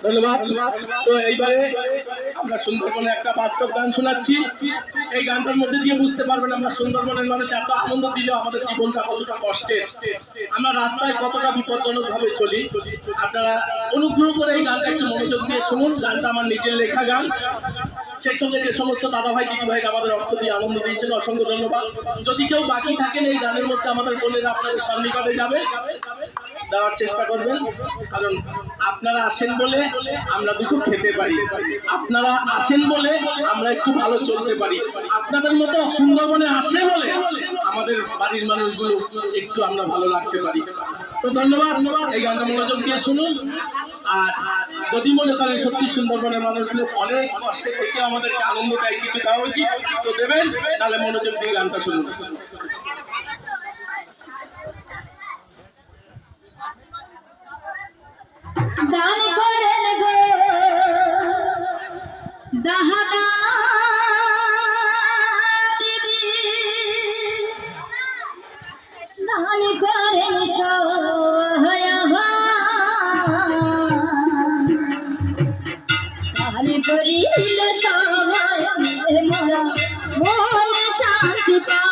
ধন্যবাদ। তো এইবারে আমরা সুন্দরবনে একটা বাস্তব গান শোনাচ্ছি। এই গানটার মধ্যে দিয়ে বুঝতে পারবেন আমরা সুন্দরবনের মানুষ এত আনন্দ দিলেও আমাদের জীবনটা কতটা কষ্টের, আমরা রাস্তায় কতটা বিপজ্জনক ভাবে চলি। আপনারা অনুগ্রহ করে এই গানটা একটু মনোযোগ দিয়ে শুনুন। গানটা আমার নিজের লেখা গান। সেই সঙ্গে যে সমস্ত দাদা ভাই দিদি ভাই আমাদের অর্থ দিয়ে আনন্দ দিয়েছেন, অসংখ্য ধন্যবাদ। যদি কেউ বাকি থাকেন এই গানের মধ্যে আমাদের বোনেরা আপনাদের সন্নিকটে যাবে, দেওয়ার চেষ্টা করবেন। কারণ আপনারা আসেন বলে আমরা দুটো খেতে পারি, আপনারা আসেন বলে আমরা একটু ভালো চলতে পারি, আপনাদের মতো সুন্দরবনে আসে বলে আমাদের বাড়ির মানুষগুলো একটু আমরা ভালো রাখতে পারি। তো ধন্যবাদ। এই গানটা মনোযোগ দিয়ে শুনুন। আর যদি মনে করেন সত্যি সুন্দরবনের মানুষগুলো অনেক কষ্টে থেকে আমাদেরকে আনন্দ দেয়, কিছু দেওয়া উচিত, তো দেবেন, তাহলে মনোযোগ দিয়ে গানটা শুনুন। দান করেন গো দাহানা দিদি, দান করেন সহায়া, দান করিলে সবাই মোরা মন শান্তি পায়।